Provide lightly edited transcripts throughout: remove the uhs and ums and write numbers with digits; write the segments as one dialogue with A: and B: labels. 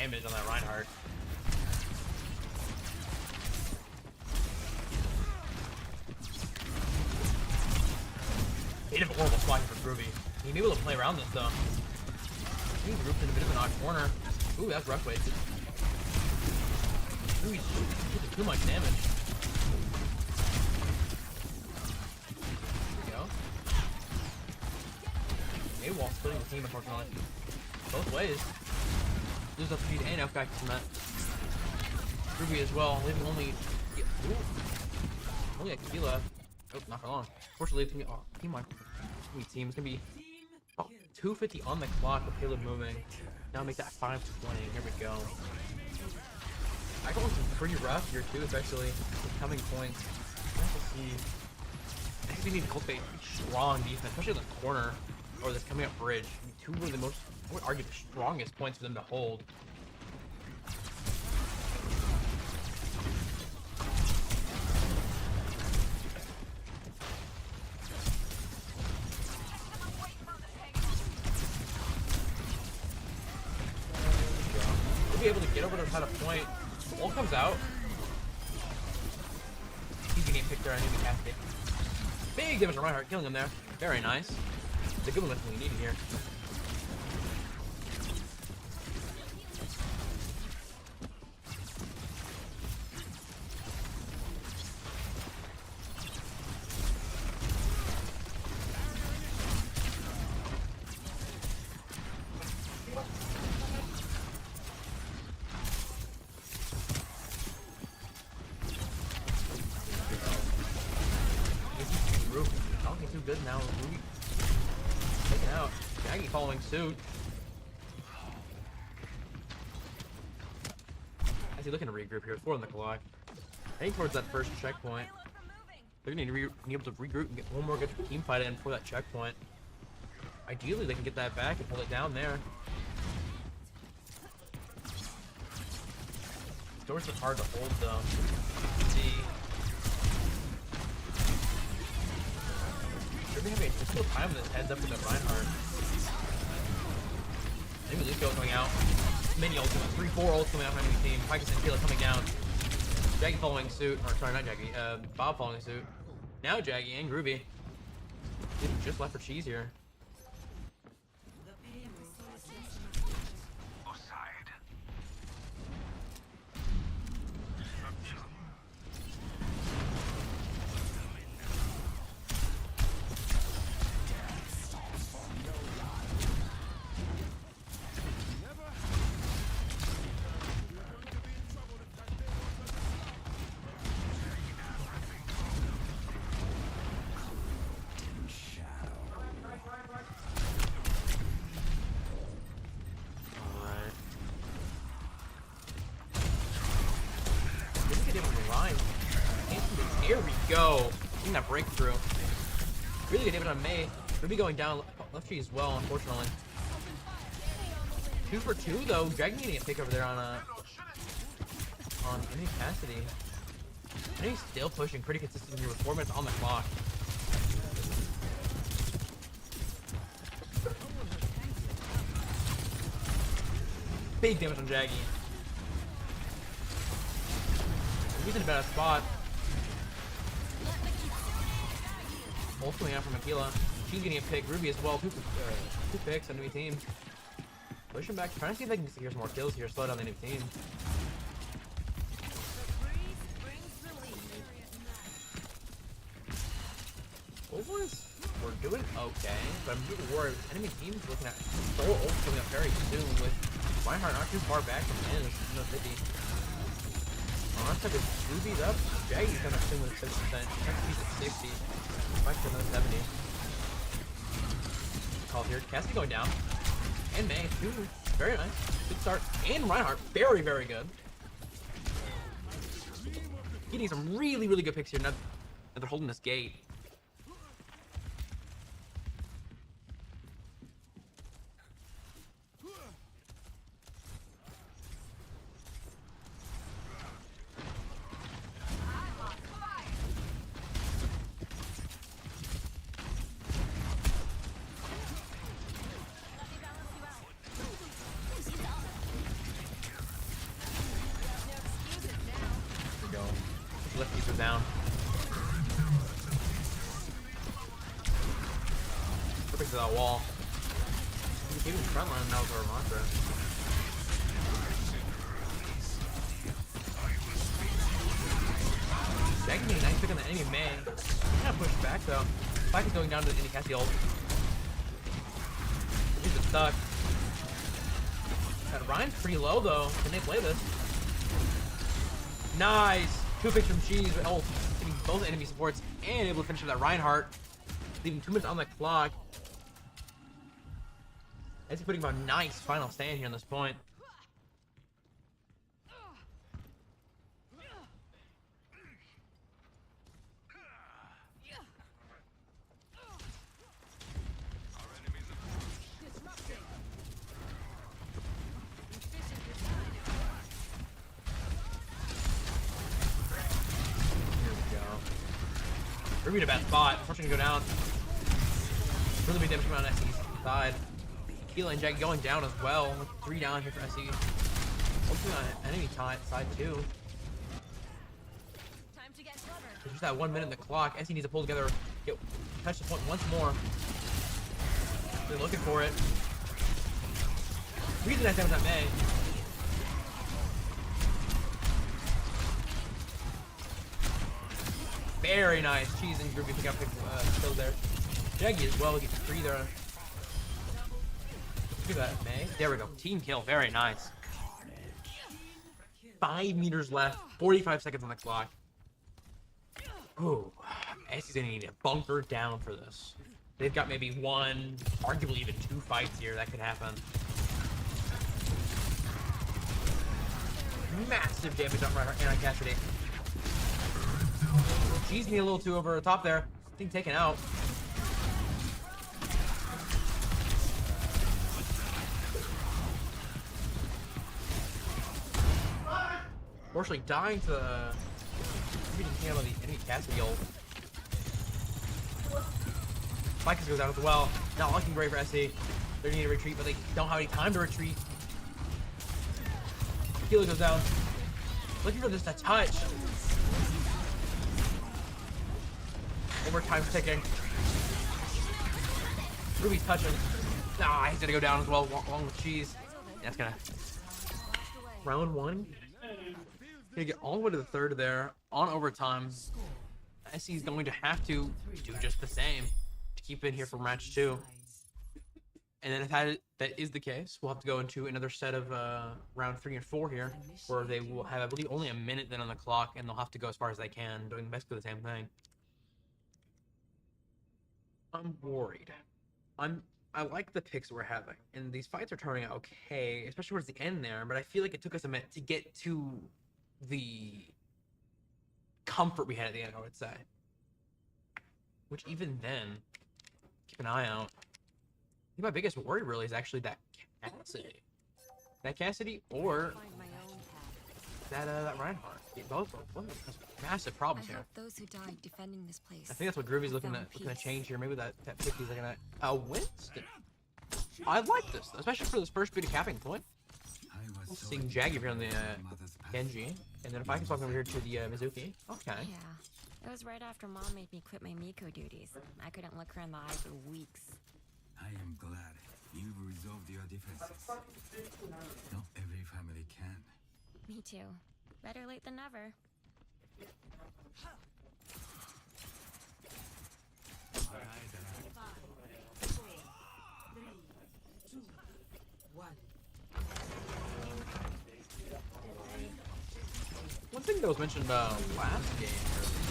A: damage on that Reinhardt. He did a horrible spot for Groovy. He may be able to play around this though. He's grouped in a bit of an odd corner. Ooh, that's rough wasted. Ooh, he's doing too much damage. There we go. AWOL splitting the team, unfortunately. Both ways. There's a feed and F back from that. Ruby as well, leaving only Aquila. Oh, not for long. Fortunately, it's gonna be team wide. Team is gonna be 250 on the clock with Caleb moving. Now make that 520. Here we go. I got some pretty rough here too, especially with coming points. Nice to see. I think we need to cultivate strong defense, especially in the corner or this coming up bridge. Two of the most, I would argue, the strongest points for them to hold. We'll be able to get over to the point. All comes out. He's getting picked there. I need to cast it. Big damage on Reinhardt, killing him there. Very nice. It's a good one we needed here. Too good now. Taken out. Jaggy following suit. As he looking to regroup here, 4 on the clock. Heading towards that first checkpoint. They're gonna need to be able to regroup and get one more good team fight in for that checkpoint. Ideally, they can get that back and hold it down there. Doors are hard to hold though. Let's see. They're having a difficult time with this heads up with the Reinhardt. Maybe Lucio coming out. Mini ultimate. 3-4 ults coming out from the team. Pykus and Kila coming down. Jaggy following suit. Or sorry, not Jaggy. Bob following suit. Now Jaggy and Groovy. Just left for cheese here. Here we go. Getting that breakthrough. Really good damage on May. Ruby going down left tree as well, unfortunately. 2 for 2 though. Dragon getting a pick over there on Enemy Cassidy. And he's still pushing pretty consistently here with 4 minutes on the clock. Big damage on Jaggy. He's in a bad spot. Ult coming out from Aquila. She's getting a pick. Ruby as well. 2 picks on enemy team. Push him back. Trying to see if they can secure some more kills here. Slow down the enemy team. Overwatch, we're doing okay, but I'm really worried. Enemy team's looking at 4 ults coming up very soon with Reinhardt not too far back from his. No 50. On our side, Ruby's up. Jaggy's coming up soon with 6%. He's at 60. Back to another 70. Call here. Cassidy going down. And May, too. Very nice. Good start. And Reinhardt, very, very good. Getting some really, really good picks here now that they're holding this gate. Left user down. Perfect to that wall. Even front line now with our mantra. Jagged getting a nice pick on the enemy May. Kind of pushed back though. Spike is going down to the NECC ult. He's just stuck. Ryan's pretty low though. Can they play this? Nice! 2 picks from Cheese with ult, hitting both enemy supports and able to finish up that Reinhardt. Leaving 2 minutes on the clock. As he's putting about a nice final stand here on this point. Ruby in a bad spot. Unfortunately, go down. Really big damage coming on SE's side. Keela and Jack going down as well. 3 down here for SE. Hopefully on enemy side too. There's just that 1 minute in the clock. SE needs to pull together, touch the point once more. They're looking for it. Reason that damage on May. Very nice. Cheese and Groovy pick up kills there. Jaggy as well gets 3 there. Look at that, May. There we go. Team kill. Very nice. 5 meters left. 45 seconds on the clock. Ooh. SC's gonna need to bunker down for this. They've got maybe 1, arguably even 2 fights here that could happen. Massive damage on Reinhardt and on Cassidy. She's me a little too over the top there. I think taken out. Unfortunately, dying to the handle the enemy Cassidy ult. Spikes goes out as well. Not looking great for SE. They need to retreat, but they don't have any time to retreat. Keela goes down. Looking for just a touch. Overtime's ticking. Ruby's touching. Ah, he's gonna go down as well, along with Cheese. That's gonna. Round 1. Gonna get all the way to the 3rd there on overtime. SE's going to have to do just the same to keep in here for match 2. And then if that is the case, we'll have to go into another set of round 3 and 4 here, where they will have, I believe, only a minute then on the clock, and they'll have to go as far as they can, doing basically the same thing. I'm worried. I like the picks we're having, and these fights are turning out okay, especially towards the end there, but I feel like it took us a minute to get to the comfort we had at the end, I would say. Which even then, keep an eye out. I think my biggest worry really is actually that Cassidy. That Cassidy or that Reinhardt. Both massive problems here.
B: Those who died defending this place.
A: I think that's what Groovy's looking to change here. Maybe that pick he's looking at. Winston. I like this, especially for this first bit of capping point. Seeing Jaggy here on the Genji, and then if I can swap over here to the Mizuki. Okay.
B: Yeah, it was right after Mom made me quit my Miko duties. I couldn't look her in the eye for weeks.
C: I am glad you've resolved your differences. Not every family can.
B: Me too. Better late than never.
A: One thing that was mentioned last game,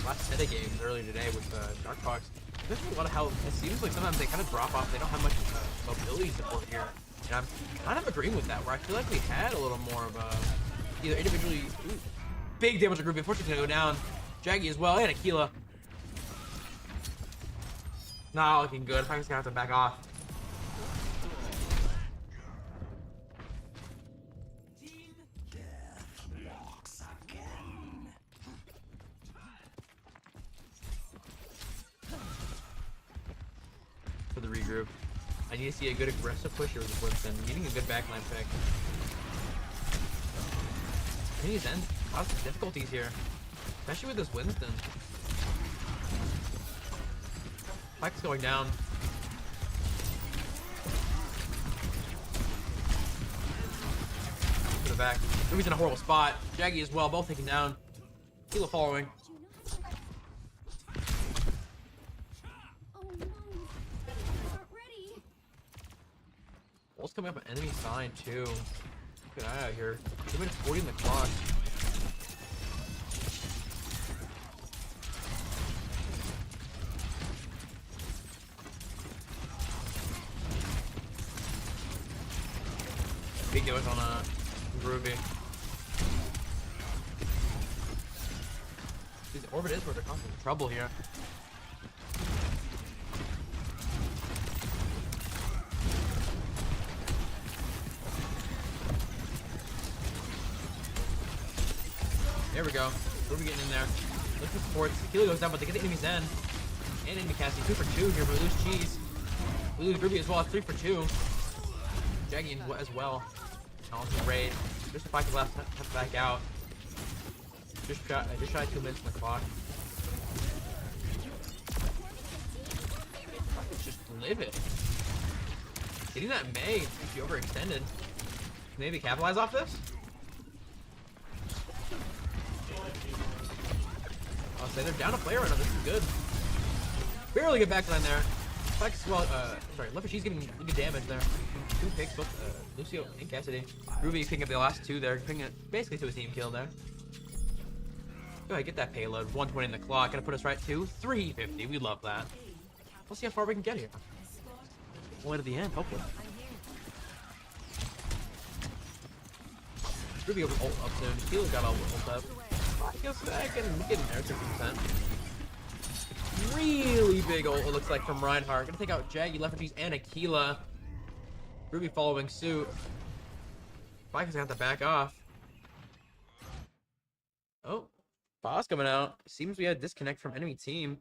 A: or last set of games earlier today with Dark Fox, there's a lot of how it seems like sometimes they kind of drop off. They don't have much mobility support here, and I'm kind of agreeing with that. Where I feel like we had a little more of a either individually big damage to group. Unfortunately, gonna go down. Jaggy as well, and Aquila. Not looking good. I'm just gonna have to back off. For the regroup, I need to see a good aggressive push here with Winston. Getting a good backline pick. I think he's in lots of difficulties here. Especially with this Winston. Spike's going down. To the back. Ruby's in a horrible spot. Jaggy as well, both taken down. Kilo following.
D: Oh no, not ready.
A: Bull's coming up on enemy side too. Get out of here. 2 minutes 40 in the clock. Big goes on Ruby. This orbit is where they're causing trouble here. There we go. Ruby getting in there. Look for supports. Kilo goes down, but they get the enemy's end. And enemy casting. 2 for 2 here, but we lose Cheese. We lose Ruby as well. 3 for 2. Jaggy as well. Awesome raid. Just if I could left, have to back out. Just shy 2 minutes on the clock. Let's just live it. Getting that May, she overextended. Maybe capitalize off this? I'll say they're down a player right now. This is good. Barely get back line there. Spike's well, sorry, She's getting good damage there. 2 picks, both Lucio and Cassidy. Ruby picking up the last 2 there, picking it basically to a team kill there. Go ahead, get that payload. 120 in the clock, gonna put us right to 350. We love that. We'll see how far we can get here. Way to the end, hopefully. Ruby over ult up soon. Kilo got all ult up. Goes back and getting there 60%. Really big ult, it looks like, from Reinhardt. Gonna take out Jaggy, Lefferties, and Aquila. Ruby following suit. Spike is gonna have to back off. Oh, boss coming out. Seems we had a disconnect from enemy team.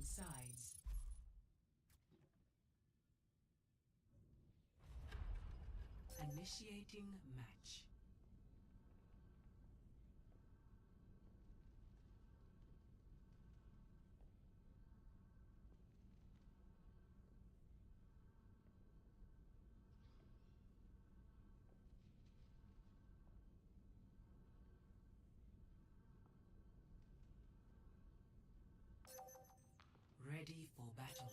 E: sides. Initiating match. Ready for battle.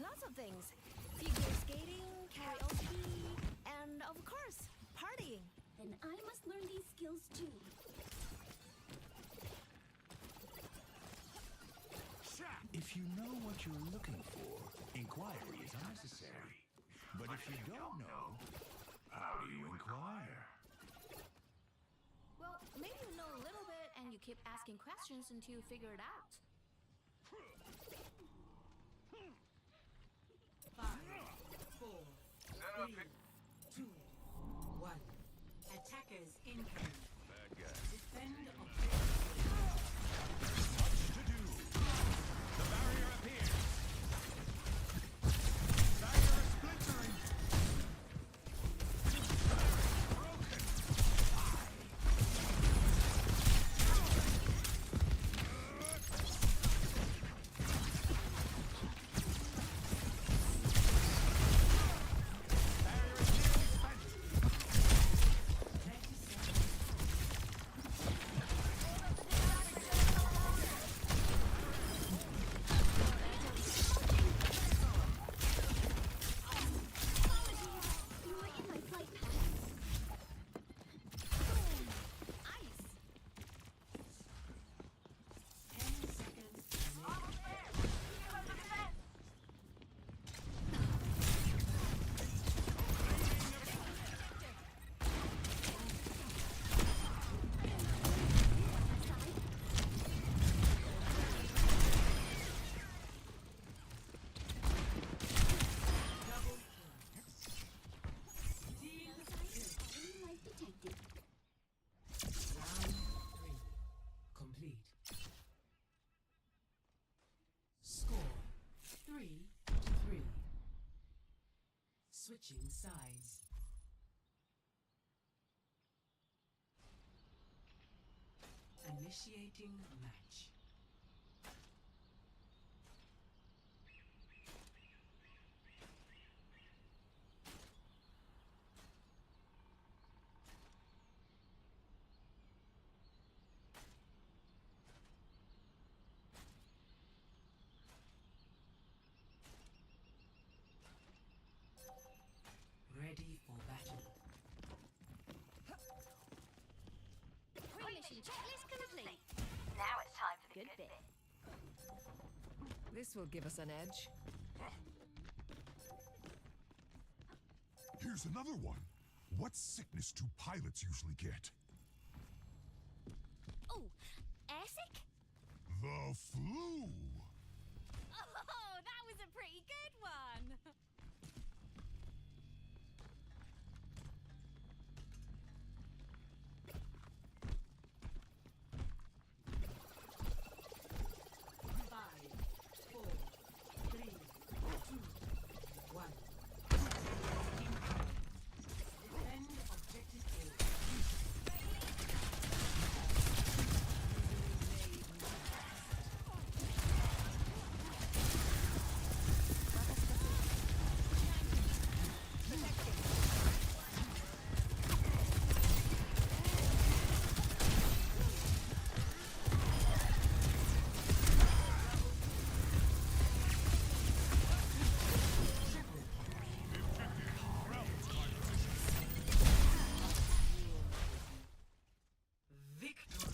D: Lots of things. Figure skating, karaoke, and of course, partying. Then I must learn these skills too.
F: If you know what you're looking for, inquiry is unnecessary. But if you don't know, how do you inquire?
D: Well, maybe you know a little bit and you keep asking questions until you figure it out.
E: 5, 4, 3, 2, 1. Attackers incoming. Defend objective.
F: To do. The barrier appears. Barrier splintering. Broken. Barrier is nearly spent.
E: 30 seconds.
D: You were in my flight path. Ice.
E: 10 seconds remaining. Double kill. Team kill.
D: Life detected.
E: Round 3. Complete. Score 3-3. Switching sides. Initiating match. Ready for battle.
D: Pre-mission checklist complete. Now it's time for the good bit.
G: This will give us an edge.
H: Here's another one. What sickness do pilots usually get?
D: Oh, airsick?
H: The flu.
D: Oh, that was a pretty good one.
E: Five, 4, 3, 2, 1. Defend objective A. Victory!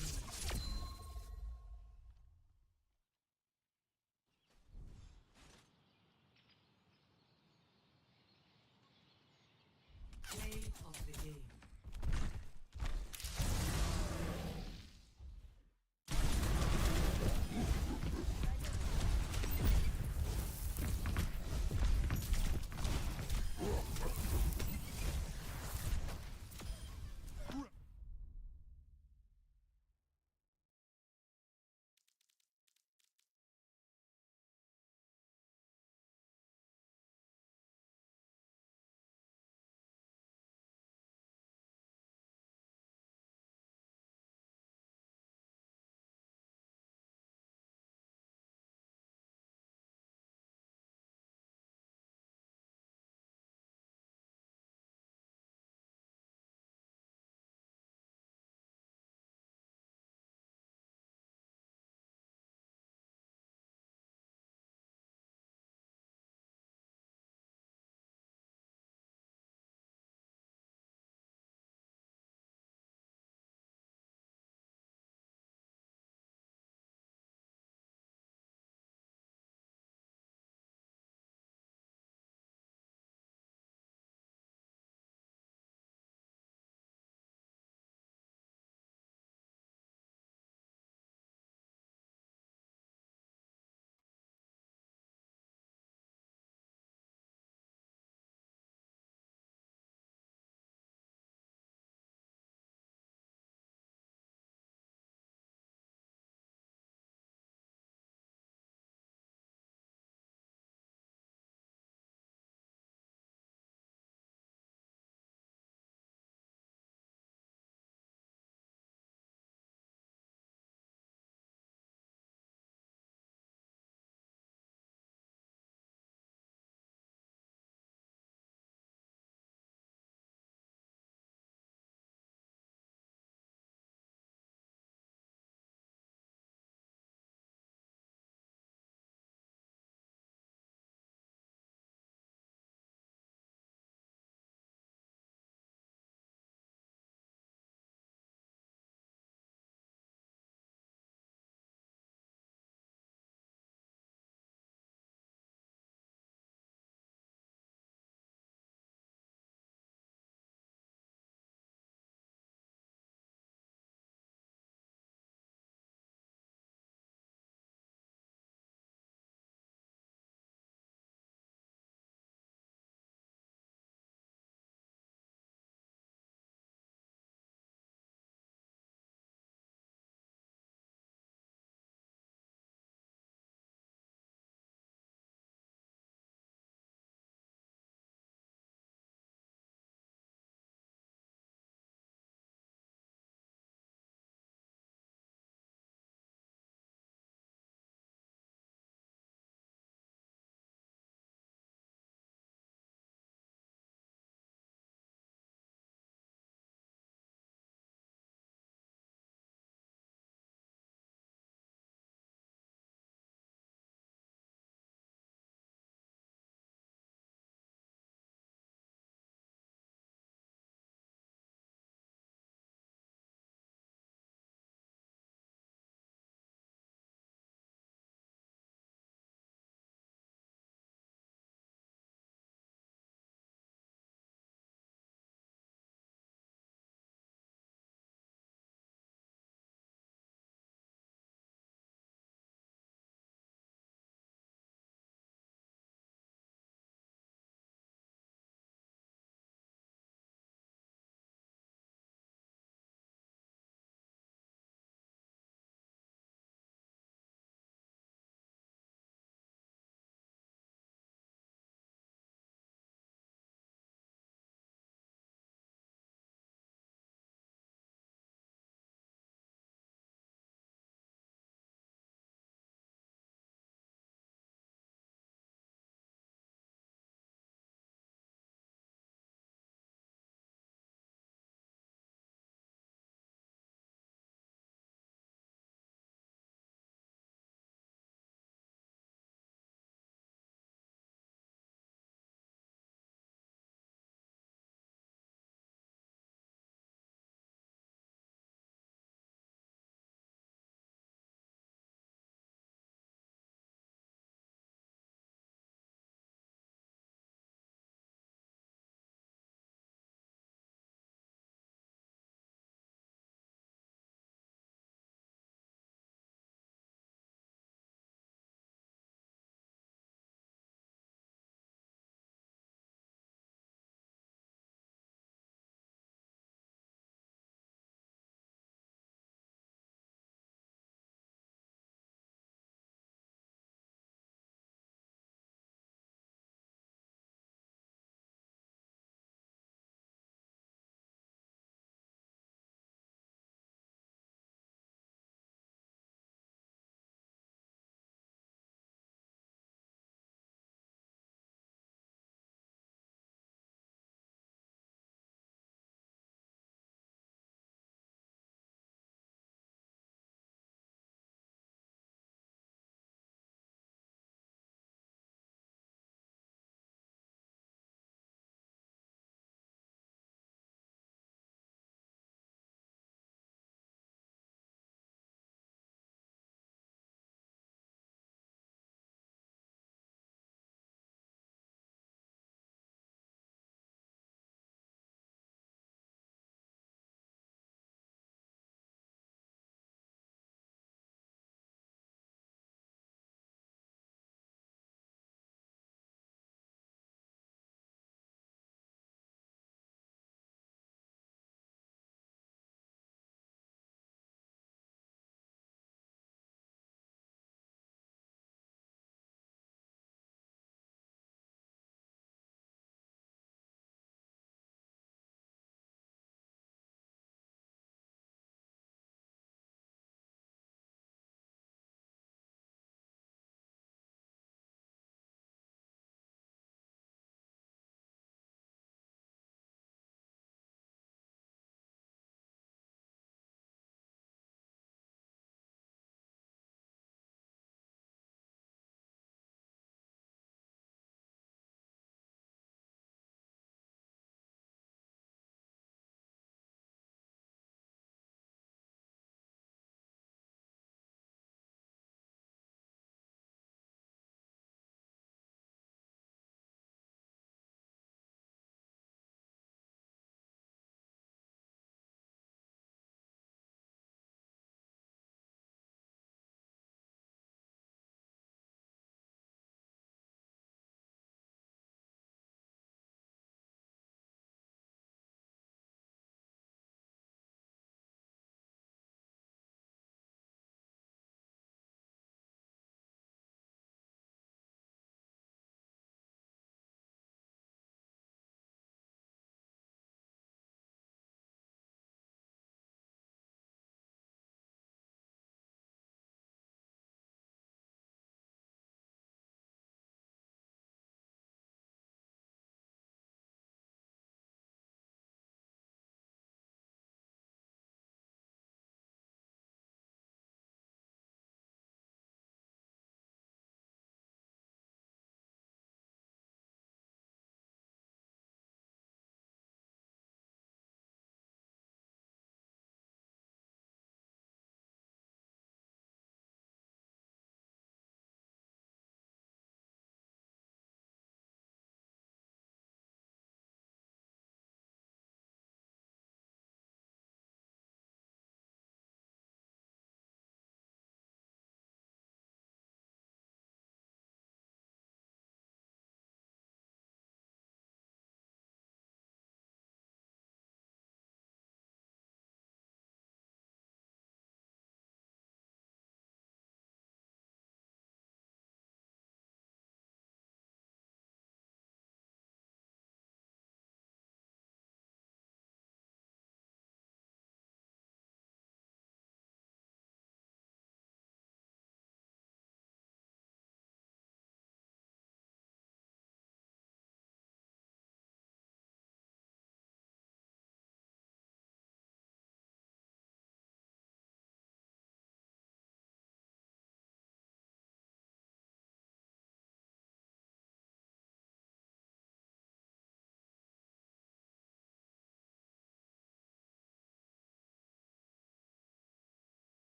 E: Play of the game.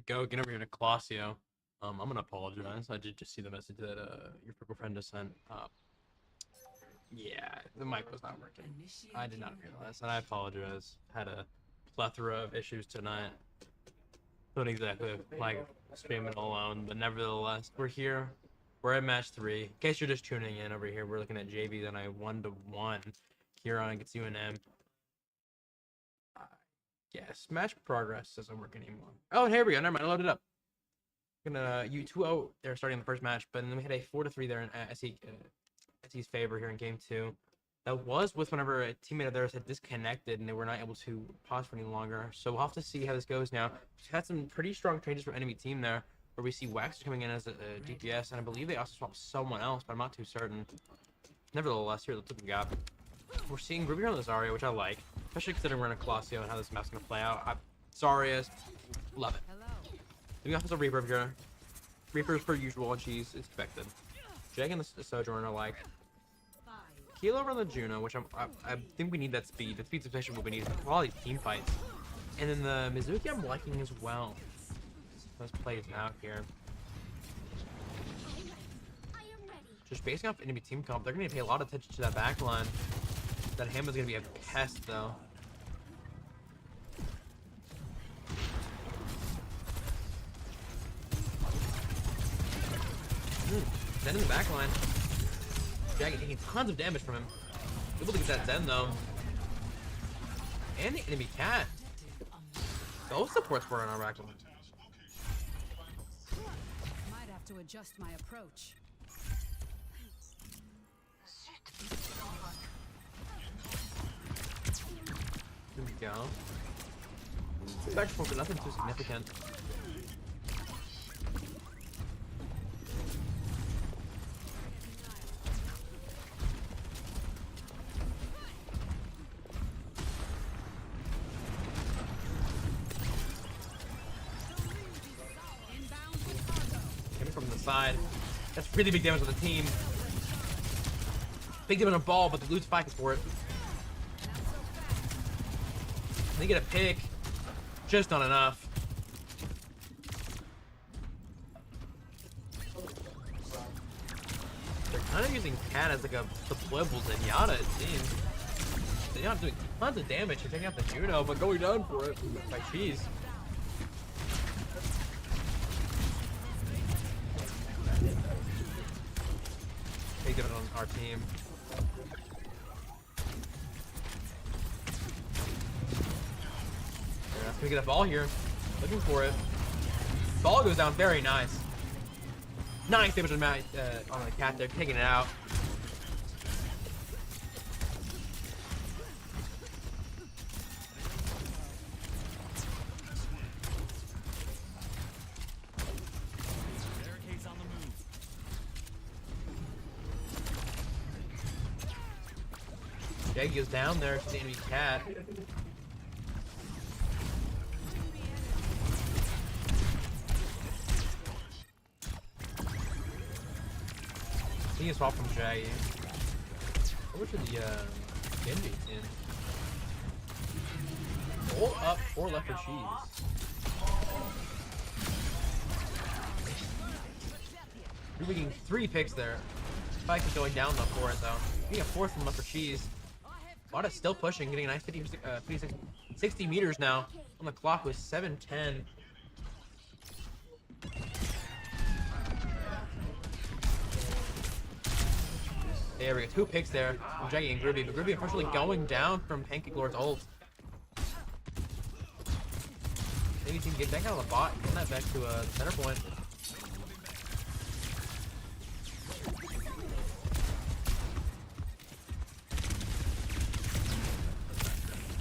A: go. Get over here to Colosio. I'm gonna apologize. I did just see the message that your purple friend just sent. Yeah, the mic was not working. I did not realize, and I apologize. Had a plethora of issues tonight. Not exactly like streaming alone, but nevertheless, we're here. We're at match 3. In case you're just tuning in over here, we're looking at JV and I 1-1 here on against UNM. Yes, match progress doesn't work anymore. Oh, here we go. Never mind. I loaded up. Gonna 2-0. They're starting the first match, but then we had a 4-3 there in SE's favor here in game 2. That was with whenever a teammate of theirs had disconnected and they were not able to pause for any longer. So we'll have to see how this goes now. We've had some pretty strong changes from enemy team there, where we see Wax coming in as a DPS, and I believe they also swapped someone else, but I'm not too certain. Nevertheless, here, let's look at the gap. We're seeing Ruby on the Zarya, which I like, especially considering we're in a Colosio and how this map's gonna play out. Zarya, love it. Then we also have a Reaper here. Reaper's per usual, and she's expected. Jag and the Sojourner like. Kilo over on the Juno, which I think we need that speed. The speed's especially what we need for all these team fights. And then the Mizuki I'm liking as well. Let's play it out here. Just basing off enemy team comp, they're gonna pay a lot of attention to that back line. That Hammer's gonna be a pest though. Zen in the back line. Dragon taking tons of damage from him. Able to get that Zen though. And the enemy cat. Those supports were on our back line.
G: Might have to adjust my approach.
A: Here we go. Back for nothing too significant. From the side. That's really big damage on the team. Big damage on the ball, but the loot's fighting for it. They get a pick. Just not enough. They're kind of using Cat as like a deployable Zenyatta, it seems. Zenyatta's doing tons of damage. They're taking out the Juno, but going down for it by Cheese. Big damage on our team. That's gonna get a ball here. Looking for it. Ball goes down. Very nice. Nice damage on the cat there, taking it out. Jag goes down there to the enemy cat. He can swap from Jaggy. Over to the Genji in. Ult up, 4 left for Cheese. We're getting 3 picks there. Spike is going down though for it though. Getting a 4th from left for Cheese. Wada still pushing, getting a nice 60 meters now on the clock with 7:10. There we go, 2 picks there from Jaggy and Groovy, but Groovy unfortunately going down from Pancake Lord's ult. Maybe team get back out on the bot, get that back to a center point.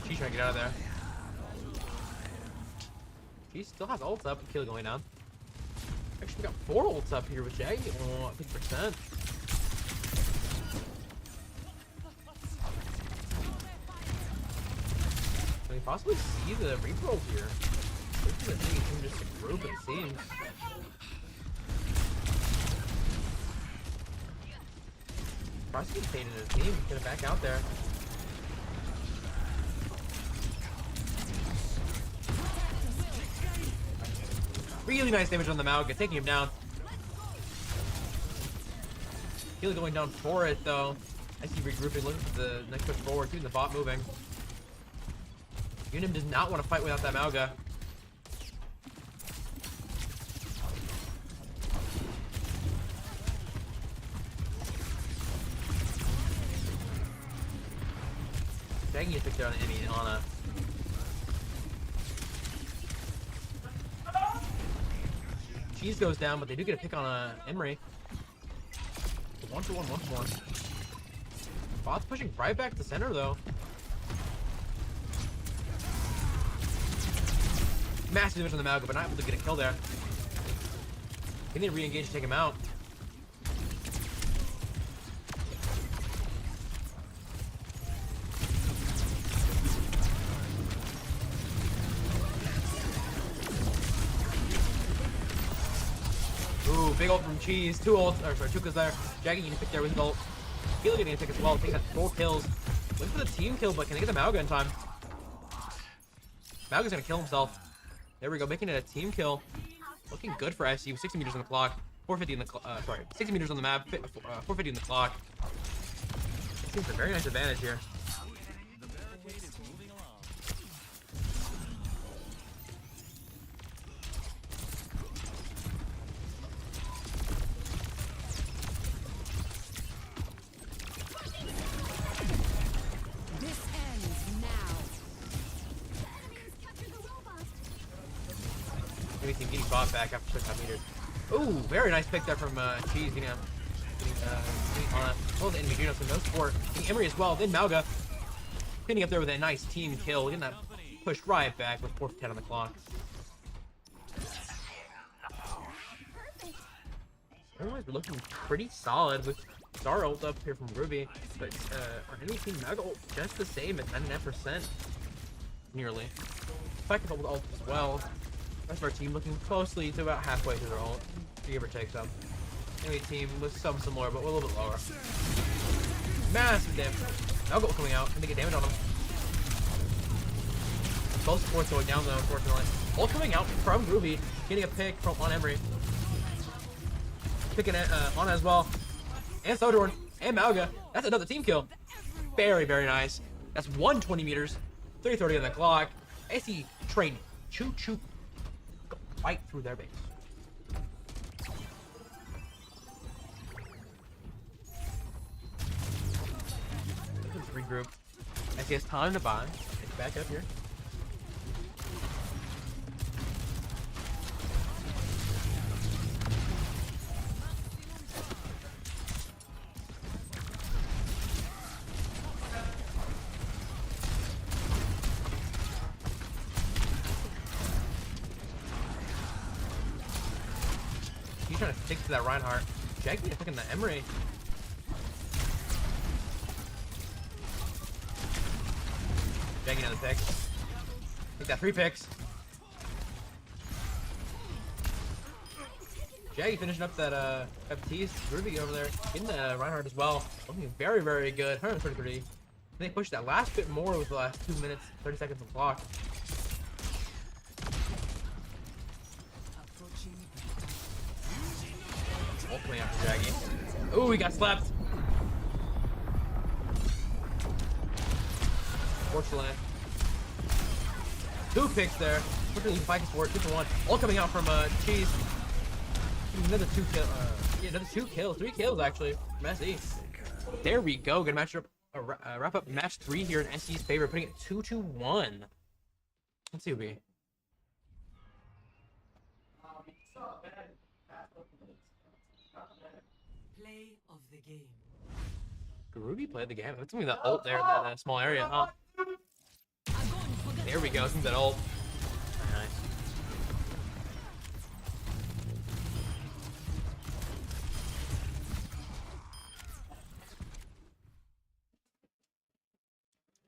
A: She's trying to get out of there. She still has ults up, kill going down. Actually, we got 4 ults up here with Jaggy. Oh, 50%. Can we possibly see the reroll here? This is a thing, it's just a group, it seems. Prosecute's painted his team, get it back out there. really nice damage on the Malga, taking him down. Healy going down for it though. I see regrouping, looking for the next push forward, keeping the bot moving. UNM does not want to fight without that Malga. Dang, you picked out an Emmy and Anna. Cheese goes down, but they do get a pick on Emery. 1-for-1, 1-for-1. Bot's pushing right back to center though. Massive damage on the Malga, but not able to get a kill there. They need to re-engage to take him out. Ooh, big ult from Cheese. Two ults, or sorry, two kills there. Jaggy getting picked there with his ult. Healy getting a pick as well. Taking that 4 kills. Looking for the team kill, but can they get the Malga in time? Malga's gonna kill himself. There we go, making it a team kill. Looking good for SU. 60 meters on the clock. 450 in the sorry, 60 meters on the map. 450 in the clock. Seems a very nice advantage here. Maybe team getting bought back after 600 meters. Ooh, very nice pick there from Cheese. Getting on well, the enemy Juno, so no support. Getting Emery as well. Then Malga pinning up there with a nice team kill. Getting that pushed right back with 4:10 on the clock. Everyone's looking pretty solid with Star ult up here from Ruby, but our enemy team Malga ult just the same at 99%, nearly. Back with ult as well. Rest of our team looking closely to about halfway through their ult, give or take some. Enemy team with some similar, but a little bit lower. Massive damage. Malga ult coming out, can they get damage on them? Both supports going down though, unfortunately. Ult coming out from Ruby, getting a pick from on Emery. Picking it on as well. And Sojourn and Malga. That's another team kill. Very, very nice. That's 120 meters. 3:30 on the clock. AC train. Choo choo. Go right through their base. Let's regroup. AC has time to buy. It's back up here. He's trying to stick to that Reinhardt. Jackie is picking the Emery. Jackie another pick. He's got 3 picks. Jackie finishing up that Baptiste Ruby over there. Getting the Reinhardt as well. Looking very, very good. 133. They pushed that last bit more with the last 2 minutes, 30 seconds of the clock. Coming after Jaggy. Ooh, he got slapped. Fortunately. 2 picks there. Fortunately, fighting for it. 2-for-1. All coming out from Cheese. Another 2 kill. Yeah, another 2 kills. 3 kills actually. From SE. There we go. Gonna match up. Wrap up match 3 here in SE's favor, putting it 2-1. Let's see who we.
E: Play of the game.
A: Ruby played the game. That's something that ult there in that small area, huh? There we go. Some that ult. Very nice.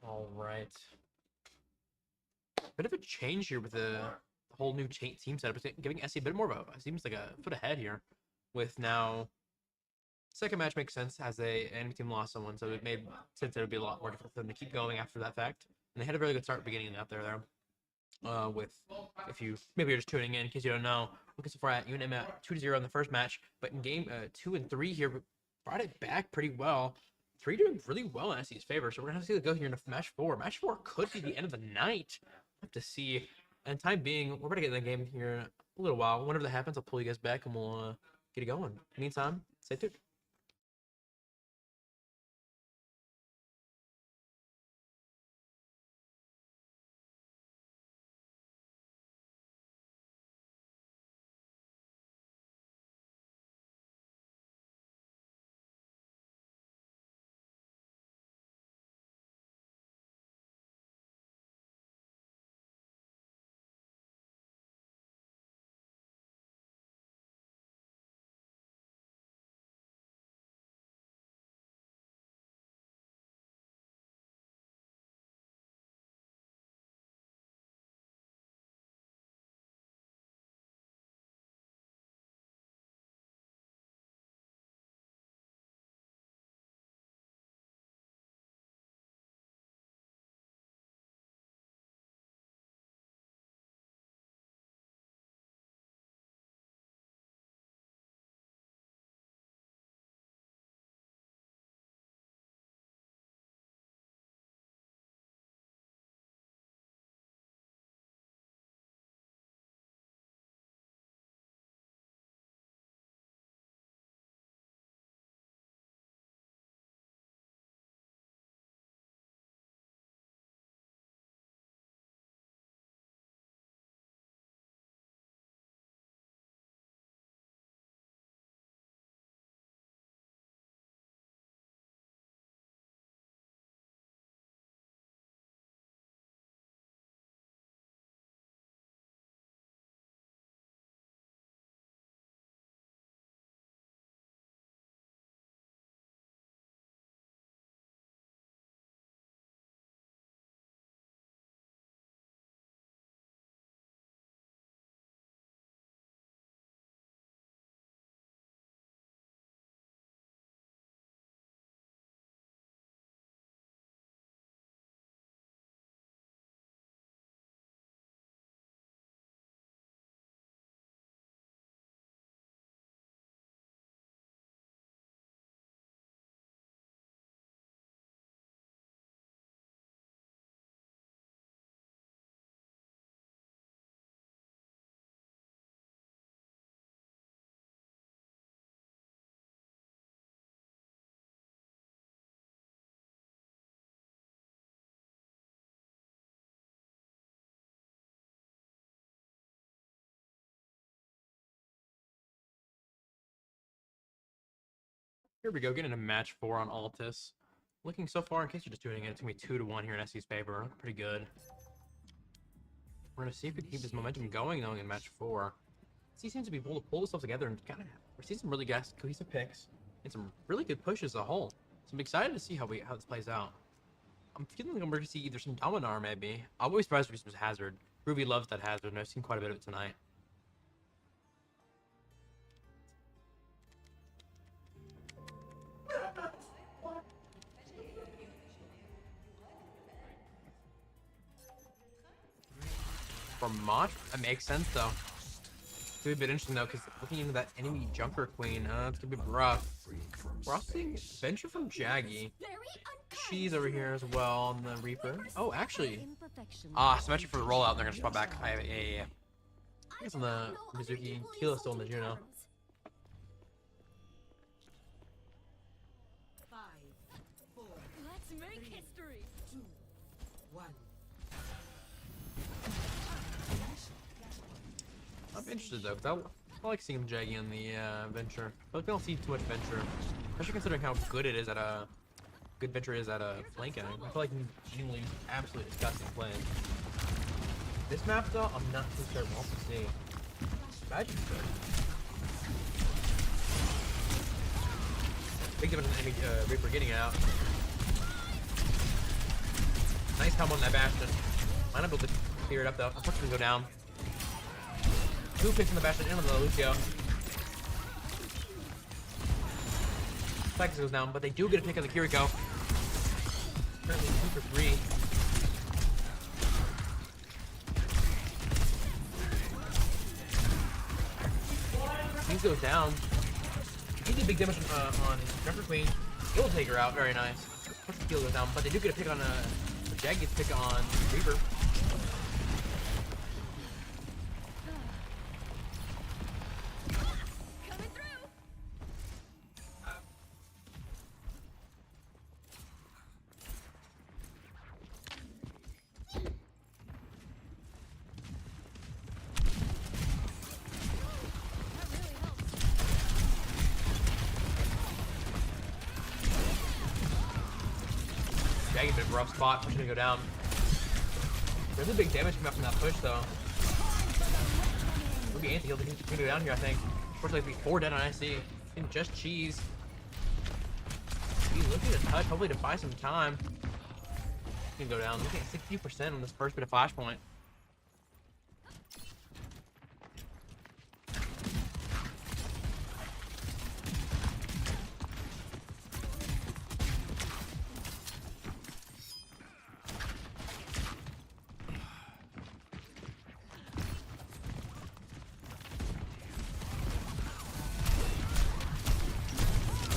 A: All right. Bit of a change here with the whole new team setup. It's giving SE a bit more of a, seems like a foot ahead here. With now, second match makes sense as a enemy team lost someone, so it made sense that it would be a lot more difficult for them to keep going after that fact. And they had a very good start beginning out there. With if you maybe you're just tuning in, in case you don't know, looking so far at UNM at 2-0 in the first match, but in game 2 and 3 here, brought it back pretty well. 3 doing really well in SC's favor, so we're gonna have to see it go here in match 4. Match 4 could be the end of the night. Have to see. And time being, we're gonna get in the game here in a little while. Whenever that happens, I'll pull you guys back and we'll get it going. Meantime, stay tuned. Here we go, getting into match 4 on Altus. Looking so far, in case you're just tuning in, it's gonna be 2-1 here in SC's favor. Looking pretty good. We're gonna see if we can keep this momentum going though in match 4. SC seems to be able to pull themselves together and kind of we're seeing some really cohesive picks and some really good pushes as a whole. So I'm excited to see how this plays out. I'm feeling like we're gonna see either some Dominar maybe. I'll be surprised if we see some Hazard. Ruby loves that Hazard, and I've seen quite a bit of it tonight. For Mach, that makes sense though. It's gonna be a bit interesting though, because looking into that enemy Junker Queen, it's gonna be rough. We're also seeing Venture from Jaggy. She's over here as well on the Reaper. Oh, actually, Symmetric for the rollout. They're gonna swap back. I have I guess on the Mizuki. Kila's still in the Juno.
E: 5, 4,
D: Let's make history.
E: 2, 1.
A: I'm interested though, because I like seeing Jaggy in the Venture. But we don't see too much Venture, especially considering how good it is at a good Venture is at a flanking. I feel like genuinely absolutely disgusting playing. This map though, I'm not too sure what to see. Magic's good. Big difference in enemy Reaper getting out. Nice helm on that Bastion. Might not be able to clear it up though. Unfortunately, go down. 2 picks on the Bastion and on the Lucio. Flex goes down, but they do get a pick on the Kiriko. Currently 2 for 3. He goes down. He did big damage on Jumper Queen. He'll take her out. Very nice. Push the kill goes down, but they do get a pick on Jagged's pick on Reaper.
D: Coming through.
A: Jagged been a rough spot, pushing to go down. There's a big damage coming up from that push though. We'll be anti-heal to go down here, I think. Unfortunately, it'll be 4 dead on IC. And just cheese. He's looking to touch, hopefully to buy some time. He can go down. Looking at 60% on this first bit of flashpoint.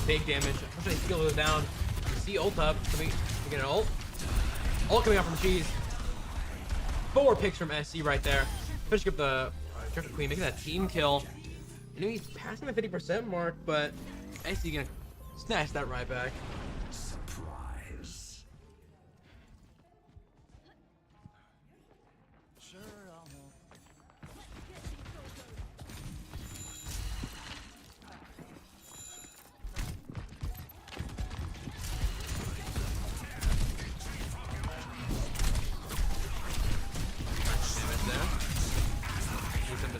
A: Big damage. Unfortunately, skill goes down. You see ult up. We get an ult. Ult coming out from Cheese. 4 picks from SC right there. Finishing up the Jumper Queen, making that team kill. I knew he's passing the 50% mark, but SC gonna snatch that right back.
F: Surprise.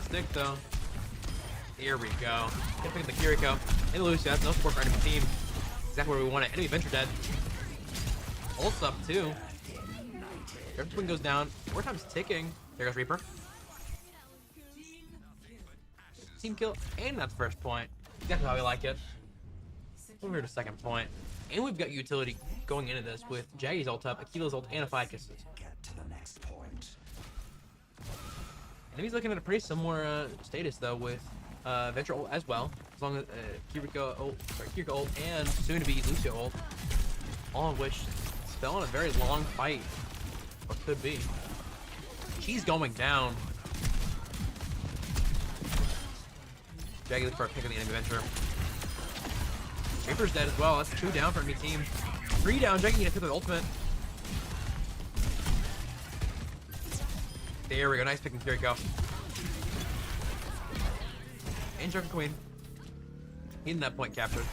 A: Stick though. Here we go. Gonna pick up the Kiriko. And Lucio. That's no support for enemy team. Exactly where we want it. Enemy Venture dead. Ult's up too. Jumper Queen goes down. 4 times ticking. There goes Reaper. Team kill. And that's first point. Exactly how we like it. Over here to second point. And we've got utility going into this with Jaggy's ult up, Akila's ult, and a Ficus's.
F: Get to the next point.
A: And he's looking at a pretty similar status though with Venture ult as well, as long as Kiriko ult and soon to be Lucio ult, all of which spell on a very long fight, or could be. She's going down. Jaggy looking for a pick on the enemy Venture. Reaper's dead as well. That's 2 down for enemy team. 3 down. Jaggy gonna pick the ultimate. There we go. Nice pick from Kiriko. And Jumper Queen. Getting that point captured.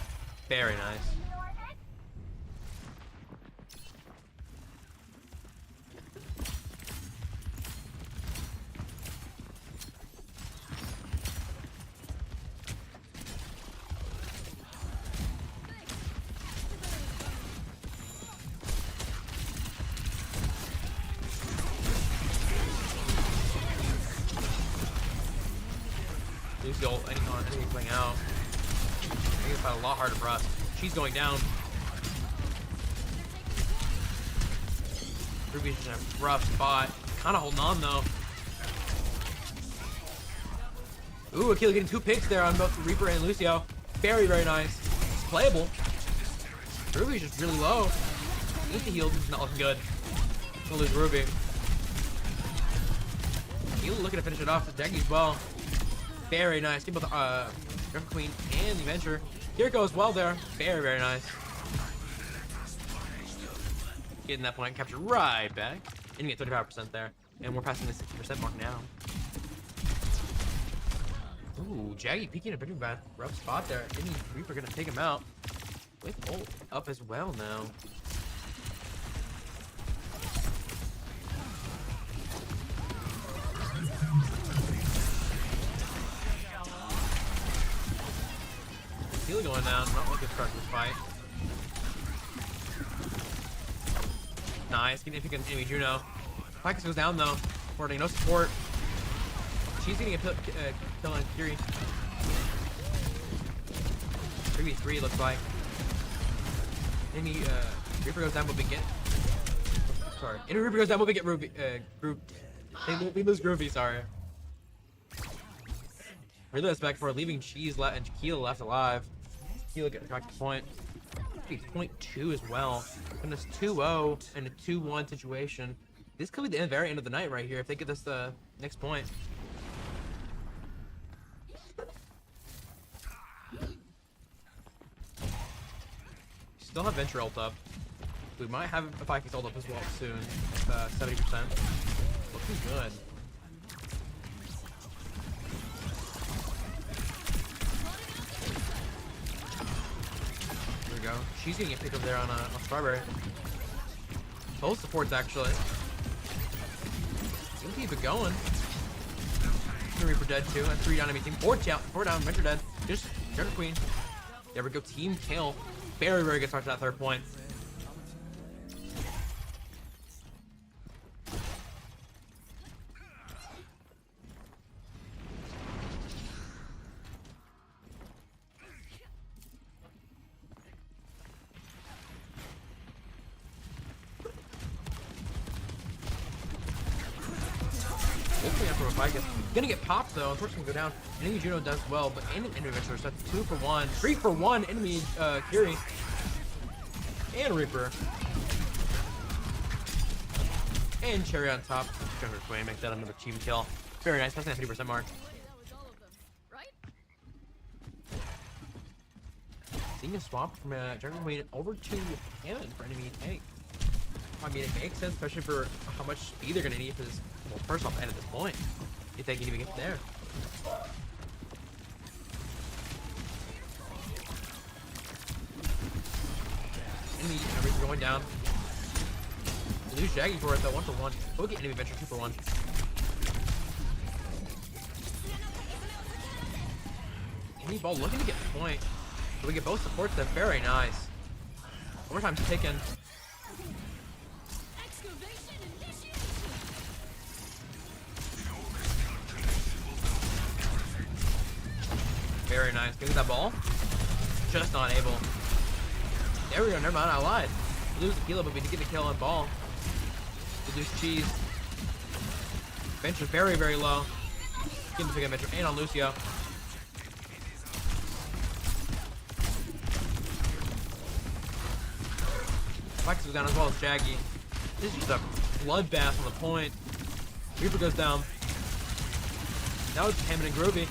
A: Very nice. Lucio, anything playing out. I think it's a lot harder for us. She's going down. Ruby's just in a rough spot. Kind of holding on though. Ooh, Akila getting 2 picks there on both Reaper and Lucio. Very, very nice. It's playable. Ruby's just really low. Needs to heal. It's not looking good. Gonna lose Ruby. Akila looking to finish it off with Jaggy as well. Very nice. Give both Jumper Queen and the Venture. Kiriko as well there. Very, very nice. Getting that point captured right back. And you get 35% there. And we're passing the 60% mark now. Ooh, Jaggy peeking a pretty bad rough spot there. Any Reaper gonna take him out. With ult up as well now. Heal going down, not looking for this fight. Nice, getting a pick on enemy Juno. Ficus goes down though, supporting, no support. She's getting a kill on Fury. 3v3 looks like. Enemy Reaper goes down, but we get. Sorry, enemy Reaper goes down, but we get Ruby. We lose Groovy, sorry. Really that's back for leaving Cheese and Tequila left alive. Tequila getting back to the point. Maybe 0.2 as well. And it's 2-0 and a 2-1 situation. This could be the very end of the night right here if they get this the next point. Still have Venture ult up. We might have a Vikings ult up as well soon. 70%. Looking good. There we go. She's getting a pick up there on Strawberry. Both supports actually. Seem to keep it going. Reaper dead too, and 3 down enemy team. 4 down, Venture dead. Just Jungle Queen. There we go, team kill. Very, very good start to that 3rd point. Gonna get popped though. Unfortunately, go down. Enemy Juno does well, but enemy Venture, so that's 2 for 1, 3 for 1. Enemy Curie and Reaper and Cherry on top. Jungle Queen make that another team kill. Very nice. That's that 50% mark. Seeing a swap from Jungle Queen over to Hammond for enemy tank. I mean, it makes sense, especially for how much speed they're gonna need for this. Well, first off, and at this point, if they can even get there. Enemy Reaper going down. Lose Shaggy for it though, 1 for 1. We'll get enemy Venture 2 for 1. Enemy ball looking to get the point. So we get both supports there. Very nice. Overtime's taken. Very nice. Get that ball. Just not able. There we go. Never mind. I lied. We lose the kilo, but we did get the kill on ball. We lose Cheese. Venture very, very low. Give him a pick on Venture and on Lucio. Flex goes down as well as Shaggy. This is just a bloodbath on the point. Reaper goes down. Now it's Hammond and Groovy.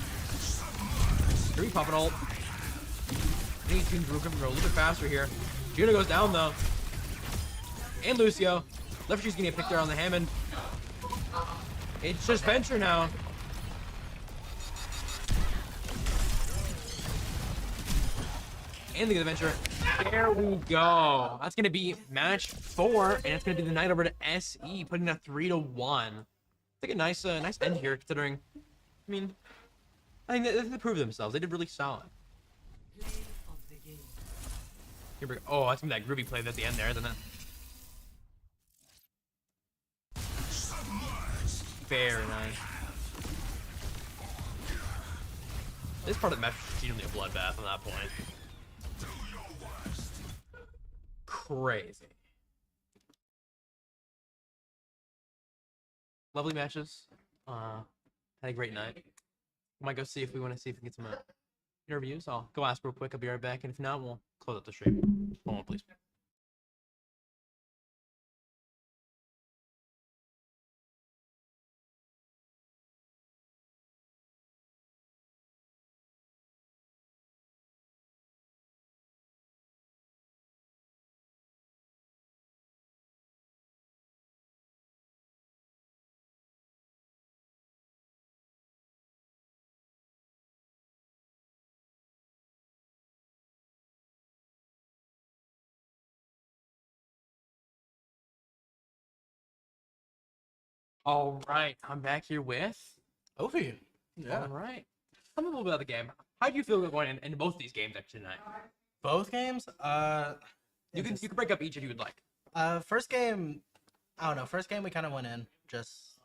A: 3 popping ult. Any team Drew can go a little bit faster here. Juno goes down though. And Lucio. Left she's getting a pick there on the Hammond. It's just Venture now. And they get the Venture. There we go. That's gonna be match 4, and it's gonna be the night over to SE, putting that 3-1. It's like a nice end here, considering. I mean, I think they proved themselves. They did really solid. Here we go. Oh, that's gonna be that groovy play at the end there, isn't it? Very nice. This part of the match was generally a bloodbath on that point. Crazy. Lovely matches. Had a great night. Might go see if we get some interviews. I'll go ask real quick. I'll be right back, and if not, we'll close up the stream. Hold on, please. All right, I'm back here with Ovi.
I: Yeah.
A: All right. Tell me a little bit about the game. How do you feel going in both these games actually tonight?
I: Both games?
A: You can break up each if you would like.
I: First game, I don't know. First game we kind of went in just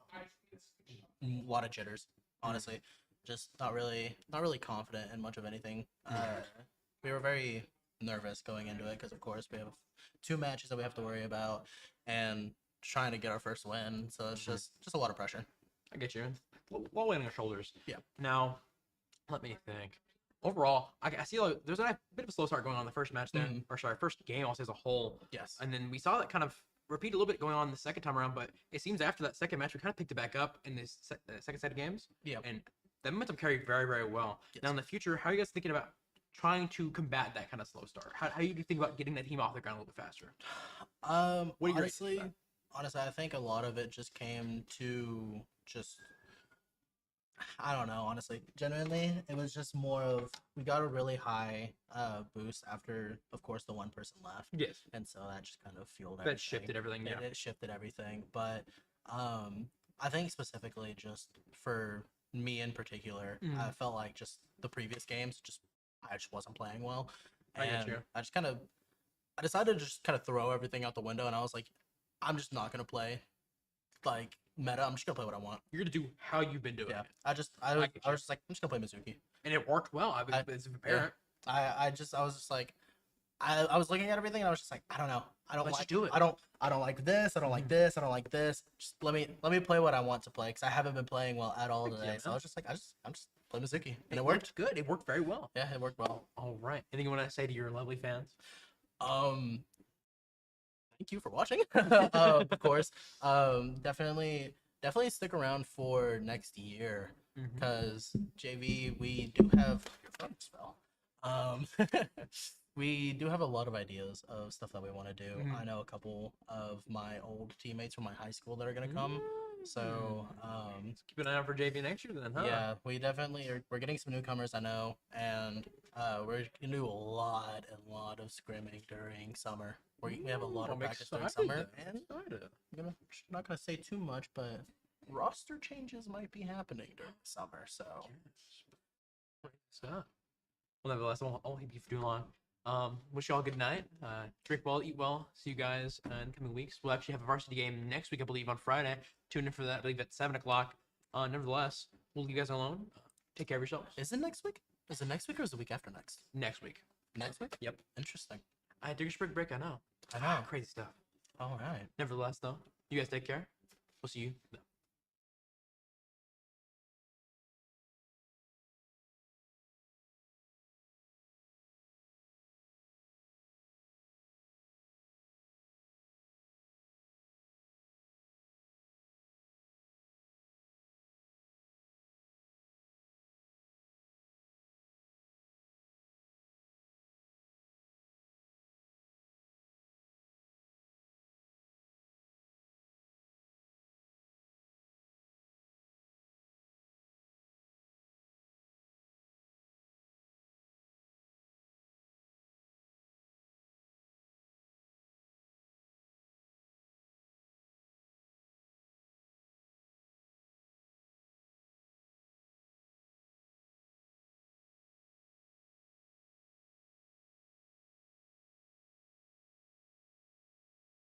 I: a lot of jitters, honestly. Just not really confident in much of anything. We were very nervous going into it because of course we have 2 matches that we have to worry about and trying to get our first win. So it's just a lot of pressure.
A: I get you. Well weight on your shoulders.
I: Yeah.
A: Now, Let me think. Overall, I see like, there's a bit of a slow start going on in the first match there, or sorry, first game also as a whole.
I: Yes.
A: And then we saw that kind of repeat a little bit going on the second time around, but it seems after that second match we kind of picked it back up in this second set of games.
I: Yeah.
A: And the momentum carried very, very well.
I: Yes.
A: Now in the future, how are you guys thinking about trying to combat that kind of slow start? How do you think about getting that team off the ground a little bit faster? What do you
I: honestly, I think a lot of it just came to just I don't know, honestly. Genuinely, it was just more of we got a really high boost after, of course, the one person left.
A: Yes.
I: And so that just kind of fueled everything.
A: That shifted everything, yeah.
I: It shifted everything. But I think specifically just for me in particular, I felt like just the previous games, I just wasn't playing well.
A: I get
I: And
A: you.
I: I decided to just kind of throw everything out the window, and I was like, I'm just not going to play like meta. I'm just gonna play what I want.
A: You're gonna do how you've been doing
I: Yeah,
A: it.
I: I was just like, I'm just gonna play Mizuki,
A: And it worked well. It's apparent.
I: I was just like, I was looking at everything and I was just like, I don't know, I don't
A: Let's
I: like
A: just do it.
I: I don't like this. I don't like this. I don't like this. Just let me play what I want to play because I haven't been playing well at all today.
A: Yeah,
I: So I was just like, I'm just play Mizuki, and
A: It worked good. It worked very well.
I: Yeah, it worked well.
A: All right. Anything you want to say to your lovely fans?
I: Thank you for watching. Of course. Definitely stick around for next year because JV we do have we do have a lot of ideas of stuff that we want to do. I know a couple of my old teammates from my high school that are gonna come. So
A: Let's keep an eye out for JV next year then, huh?
I: yeah, we definitely we're getting some newcomers, I know, and we're gonna do a lot of scrimming during summer. We have a lot of practice during summer, and I'm not gonna say too much, but roster changes might be happening during the summer. So,
A: Well, nevertheless, I won't keep you for too long. Wish you all a good night. Drink well, eat well. See you guys in coming weeks. We'll actually have a varsity game next week, I believe, on Friday. Tune in for that, I believe, at 7 o'clock. Nevertheless, we'll leave you guys alone. Take care of yourselves.
I: is it next week? Is it next week or is it the week after next?
A: Next week.
I: Next week?
A: Yep.
I: Interesting.
A: I had to take a spring break, I know.
I: I know.
A: Crazy stuff.
I: All right.
A: Nevertheless, though, you guys take care. We'll see you.